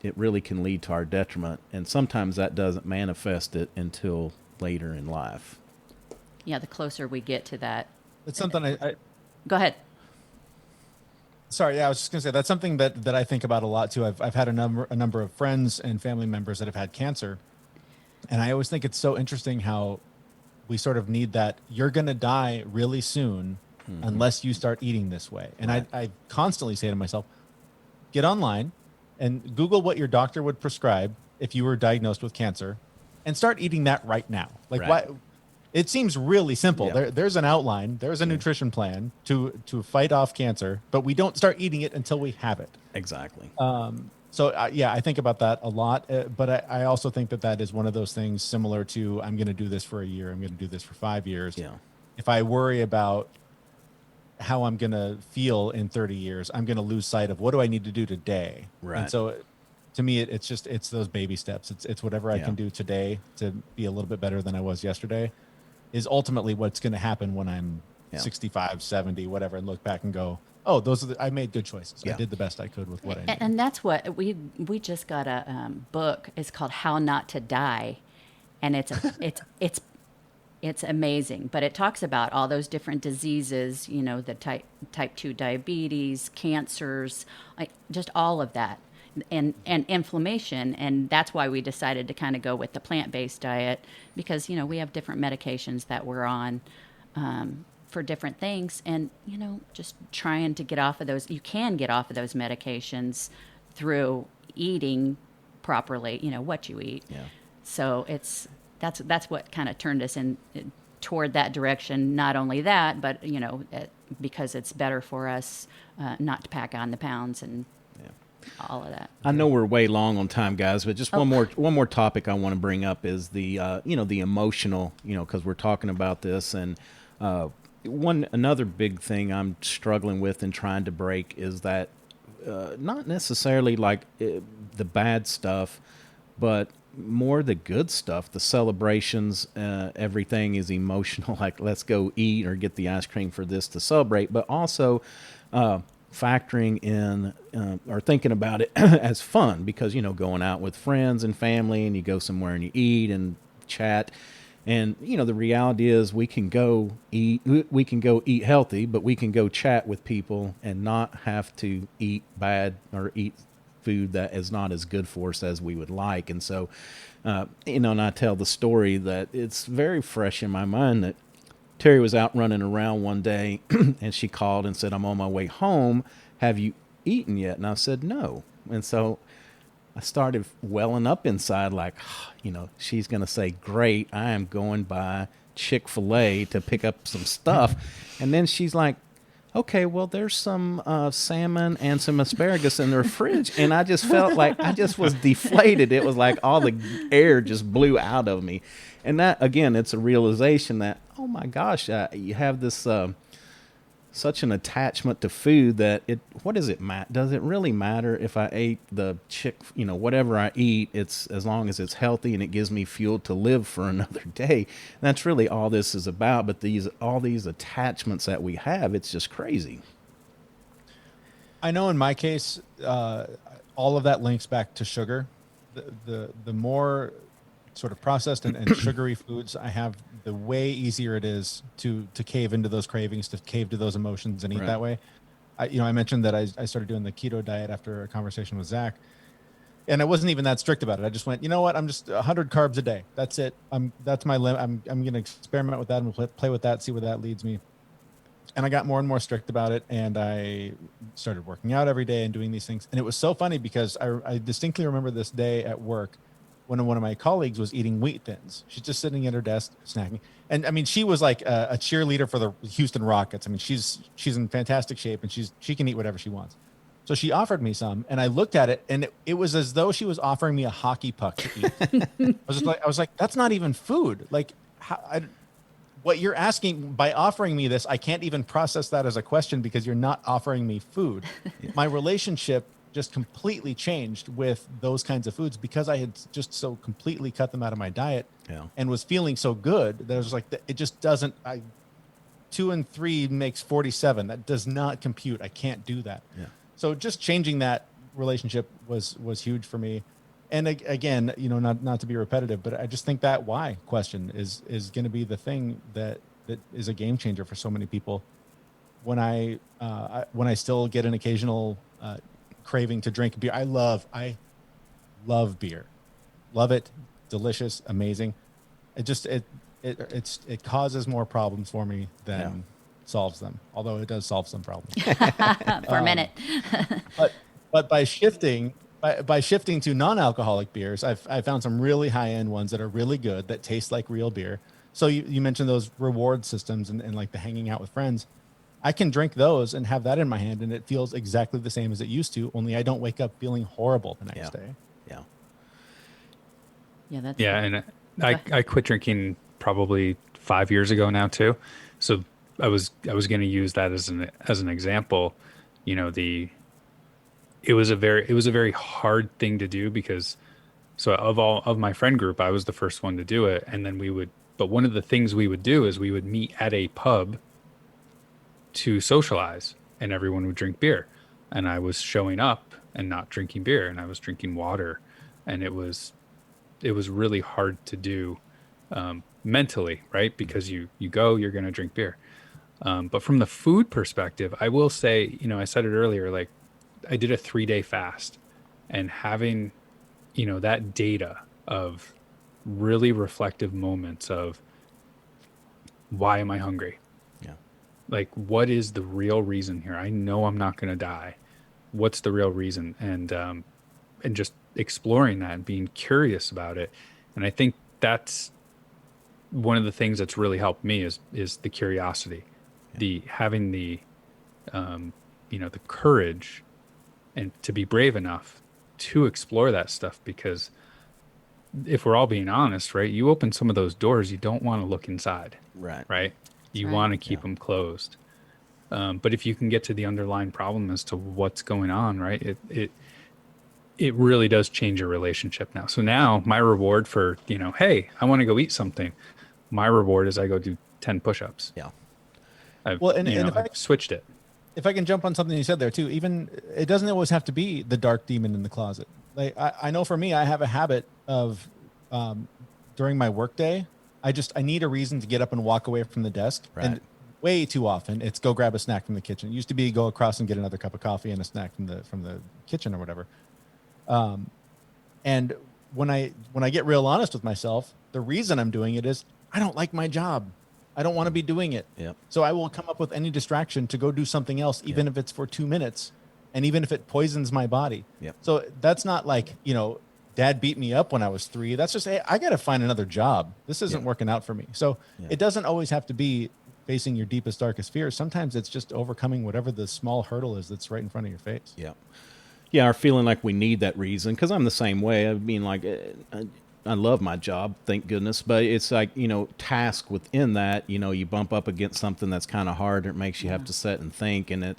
it really can lead to our detriment. And sometimes that doesn't manifest it until later in life. Yeah, the closer we get to that. It's something I Go ahead. Sorry, yeah, I was just gonna say that's something that I think about a lot too. I've had a number of friends and family members that have had cancer, and I always think it's so interesting how we sort of need that you're gonna die really soon unless you start eating this way. And right. I constantly say to myself, get online and Google what your doctor would prescribe if you were diagnosed with cancer, and start eating that right now. Like why? It seems really simple. Yeah. There's an outline. There's a nutrition plan to fight off cancer, but we don't start eating it until we have it. Exactly. I think about that a lot. But I also think that is one of those things similar to I'm going to do this for a year. I'm going to do this for 5 years. Yeah. If I worry about how I'm going to feel in 30 years, I'm going to lose sight of what do I need to do today. Right. And so to me, it's those baby steps. It's whatever I can do today to be a little bit better than I was yesterday is ultimately what's going to happen when I'm 65, 70, whatever, and look back and go, oh, I made good choices. I did the best I could with what I did. And that's what we just got a book. It's called How Not to Die. And it's amazing, but it talks about all those different diseases, the type 2 diabetes, cancers, just all of that. And inflammation, and that's why we decided to kind of go with the plant-based diet, because we have different medications that we're on for different things, and just trying to get off of those. You can get off of those medications through eating properly, what you eat. Yeah. So that's what kind of turned us in toward that direction. Not only that, but because it's better for us not to pack on the pounds and all of that. I know we're way long on time, guys, but just one more topic I want to bring up is the the emotional, because we're talking about this, and another big thing I'm struggling with and trying to break is that not necessarily like the bad stuff, but more the good stuff, the celebrations. Everything is emotional, like let's go eat or get the ice cream for this to celebrate, but also factoring in or thinking about it as fun, because going out with friends and family, and you go somewhere and you eat and chat, and the reality is we can go eat healthy, but we can go chat with people and not have to eat bad or eat food that is not as good for us as we would like. And so and I tell the story that it's very fresh in my mind that Terry was out running around one day and she called and said, I'm on my way home. Have you eaten yet? And I said, no. And so I started welling up inside like, she's going to say, great, I am going by Chick-fil-A to pick up some stuff. And then she's like, okay, well, there's some salmon and some asparagus in the fridge. And I just felt like I just was deflated. It was like all the air just blew out of me. And that, again, it's a realization that, oh my gosh, you have this such an attachment to food that what does it matter? Does it really matter if I ate the whatever I eat, it's as long as it's healthy and it gives me fuel to live for another day. And that's really all this is about. But all these attachments that we have, it's just crazy. I know in my case, all of that links back to sugar. The more sort of processed and sugary foods I have, the way easier it is to cave into those cravings, to cave to those emotions and eat that way. I mentioned that I started doing the keto diet after a conversation with Zach, and I wasn't even that strict about it. I just went, you know what? I'm just 100 carbs a day. That's it. That's my limit. I'm going to experiment with that and play with that, see where that leads me. And I got more and more strict about it, and I started working out every day and doing these things. And it was so funny because I distinctly remember this day at work when one of my colleagues was eating wheat thins. She's just sitting at her desk snacking. And I mean, she was like a cheerleader for the Houston Rockets. I mean, she's in fantastic shape, and she can eat whatever she wants. So she offered me some, and I looked at it, and it was as though she was offering me a hockey puck to eat. I was like, that's not even food. Like, what you're asking by offering me this, I can't even process that as a question because you're not offering me food. My relationship just completely changed with those kinds of foods because I had just so completely cut them out of my diet and was feeling so good that I was like, it just doesn't, 2 and 3 makes 47. That does not compute. I can't do that. Yeah. So just changing that relationship was huge for me. And again, not to be repetitive, but I just think that why question is going to be the thing that is a game changer for so many people. When I still get an occasional craving to drink beer, I love beer, love it, delicious, amazing. It causes more problems for me than solves them. Although it does solve some problems for a minute. but by shifting. By shifting to non-alcoholic beers, I've found some really high-end ones that are really good, that taste like real beer. So you mentioned those reward systems and like the hanging out with friends. I can drink those and have that in my hand, and it feels exactly the same as it used to, only I don't wake up feeling horrible the next day. Yeah. And I quit drinking probably 5 years ago now too. So I was going to use that as an example. It was a very hard thing to do because of my friend group, I was the first one to do it. And then but one of the things we would do is we would meet at a pub to socialize, and everyone would drink beer. And I was showing up and not drinking beer, and I was drinking water. And it was really hard to do mentally, right? Because you're going to drink beer. But from the food perspective, I will say, I said it earlier, like, I did a 3-day fast, and having, that data of really reflective moments of why am I hungry? Yeah. Like, what is the real reason here? I know I'm not going to die. What's the real reason? And just exploring that and being curious about it. And I think that's one of the things that's really helped me is the curiosity, having the courage and to be brave enough to explore that stuff. Because if we're all being honest, right, you open some of those doors, you don't want to look inside. Right. You want to keep them closed. But if you can get to the underlying problem as to what's going on, right, it really does change your relationship now. So now my reward for, hey, I want to go eat something. My reward is I go do 10 push-ups. Yeah. I've switched it. If I can jump on something you said there too, even it doesn't always have to be the dark demon in the closet. Like I know for me, I have a habit of during my workday, I need a reason to get up and walk away from the desk. Right. And way too often it's go grab a snack from the kitchen. It used to be go across and get another cup of coffee and a snack from the kitchen or whatever. And when I get real honest with myself, the reason I'm doing it is I don't like my job. I don't want to be doing it. Yep. So I will come up with any distraction to go do something else, even if it's for 2 minutes, and even if it poisons my body. Yep. So that's not like, dad beat me up when I was 3. That's just, hey, I got to find another job. This isn't working out for me. So it doesn't always have to be facing your deepest, darkest fears. Sometimes it's just overcoming whatever the small hurdle is that's right in front of your face. Yeah. Yeah, or feeling like we need that reason, because I'm the same way. I mean, like, I love my job, thank goodness, but it's like, task within that, you bump up against something that's kind of hard. It makes you have to sit and think, and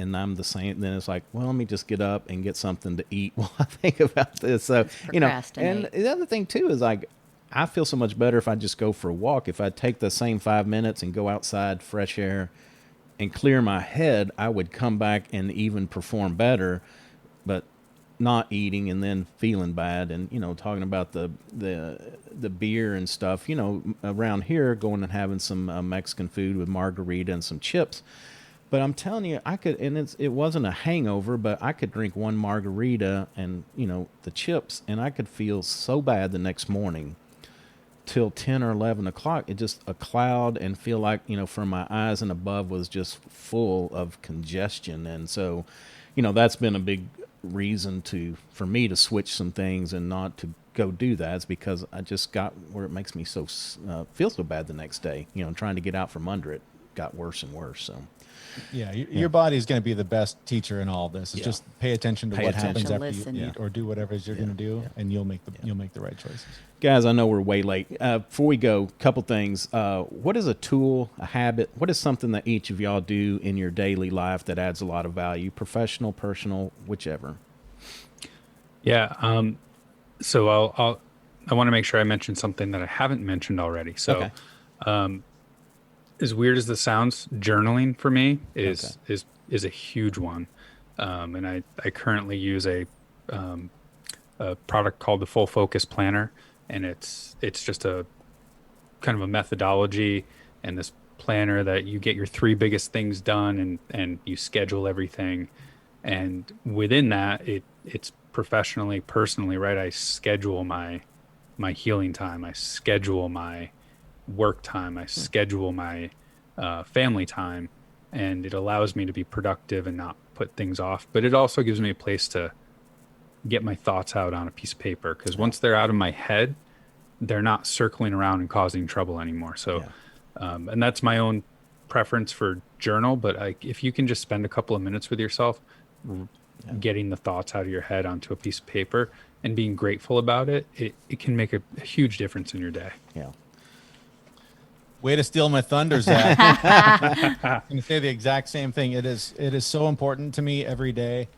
I'm the same. Then it's like, well, let me just get up and get something to eat while I think about this. So, and the other thing too is like, I feel so much better if I just go for a walk. If I take the same 5 minutes and go outside, fresh air, and clear my head, I would come back and even perform better. But not eating and then feeling bad, and talking about the beer and stuff, around here, going and having some Mexican food with margarita and some chips. But I'm telling you, I could, and it wasn't a hangover, but I could drink one margarita and the chips, and I could feel so bad the next morning till 10 or 11 o'clock. It just a cloud, and feel like from my eyes and above was just full of congestion. And so that's been a big reason for me to switch some things and not to go do that. Is because I just got where it makes me so feel so bad the next day. Trying to get out from under it got worse and worse. So your body is going to be the best teacher in all this. It's just pay attention to what happens after you eat or do whatever it is you're going to do, and you'll make the right choices. Guys, I know we're way late. Before we go, couple things. What is a tool, a habit? What is something that each of y'all do in your daily life that adds a lot of value? Professional, personal, whichever. Yeah. So I want to make sure I mention something that I haven't mentioned already. So, as weird as this sounds, journaling for me is a huge one. And I currently use a product called the Full Focus Planner, and it's just a kind of a methodology and this planner that you get your 3 biggest things done, and you schedule everything. And within that, it's professionally, personally, right? I schedule my healing time. I schedule my work time. I schedule my family time, and it allows me to be productive and not put things off. But it also gives me a place to get my thoughts out on a piece of paper, because once they're out of my head, they're not circling around and causing trouble anymore. So, and that's my own preference for journal. But if you can just spend a couple of minutes with yourself, getting the thoughts out of your head onto a piece of paper and being grateful about it, it can make a huge difference in your day. Yeah. Way to steal my thunder, Zach. I'm going to say the exact same thing. It is so important to me every day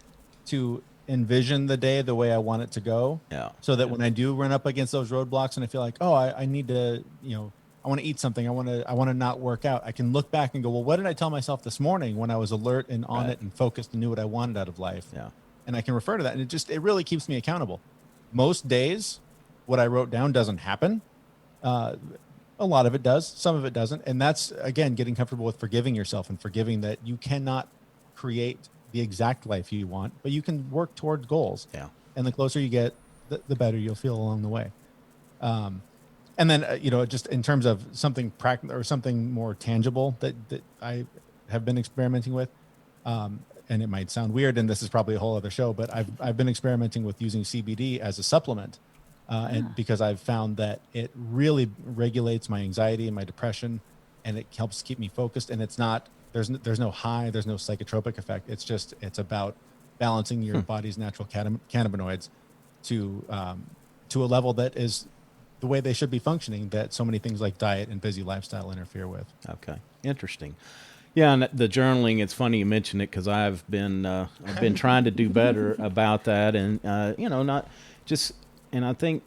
to envision the day the way I want it to go. Yeah. So that when I do run up against those roadblocks and I feel like, oh, I need to, I want to eat something, I want to not work out, I can look back and go, well, what did I tell myself this morning when I was alert and on it and focused and knew what I wanted out of life? Yeah. And I can refer to that, and it really keeps me accountable. Most days, what I wrote down doesn't happen. A lot of it does, some of it doesn't. And that's, again, getting comfortable with forgiving yourself and forgiving that you cannot create the exact life you want, but you can work toward goals. Yeah. And the closer you get, the better you'll feel along the way. And then, just in terms of something practical or something more tangible that I have been experimenting with, and it might sound weird, and this is probably a whole other show, but I've been experimenting with using CBD as a supplement. And because I've found that it really regulates my anxiety and my depression, and it helps keep me focused. And it's not, there's no high, there's no psychotropic effect. It's about balancing your body's natural cannabinoids to a level that is the way they should be functioning, that so many things like diet and busy lifestyle interfere with. Okay. Interesting. Yeah, and the journaling, it's funny you mention it, because I've been trying to do better about that, and not just. And I think,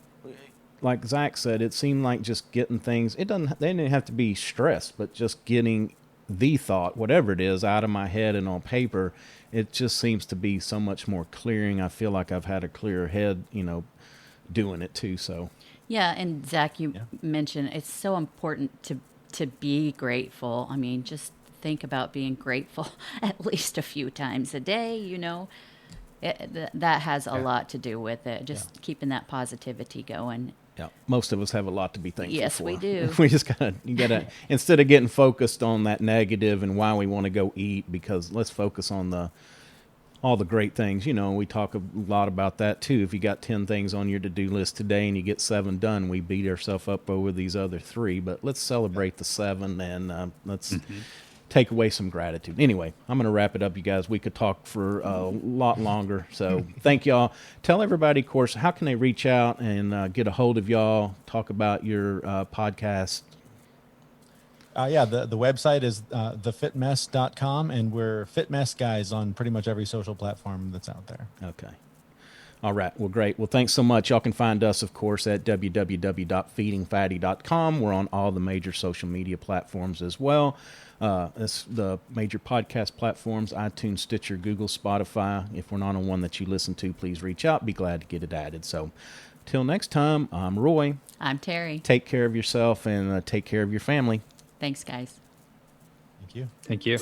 like Zach said, it seemed like just getting things. They didn't have to be stressed, but just getting the thought, whatever it is, out of my head and on paper. It just seems to be so much more clearing. I feel like I've had a clearer head, doing it too. So. Yeah, and Zach, you mentioned it's so important to be grateful. I mean, just think about being grateful at least a few times a day, that has a lot to do with it. Just keeping that positivity going. Yeah, most of us have a lot to be thankful for. Yes, we do. We just gotta instead of getting focused on that negative and why we want to go eat, because let's focus on all the great things. We talk a lot about that too. If you got 10 things on your to-do list today and you get 7 done, we beat ourselves up over these other 3. But let's celebrate the 7, and let's take away some gratitude. Anyway, I'm going to wrap it up, you guys. We could talk for a lot longer. So thank y'all. Tell everybody, of course, how can they reach out and get a hold of y'all, talk about your podcast? The website is thefitmess.com, and we're Fit Mess Guys on pretty much every social platform that's out there. Okay. All right. Well, great. Well, thanks so much. Y'all can find us, of course, at www.feedingfatty.com. We're on all the major social media platforms as well. It's the major podcast platforms, iTunes, Stitcher, Google, Spotify. If we're not on one that you listen to, please reach out. Be glad to get it added. So till next time, I'm Roy. I'm Terry. Take care of yourself and take care of your family. Thanks, guys. Thank you. Thank you.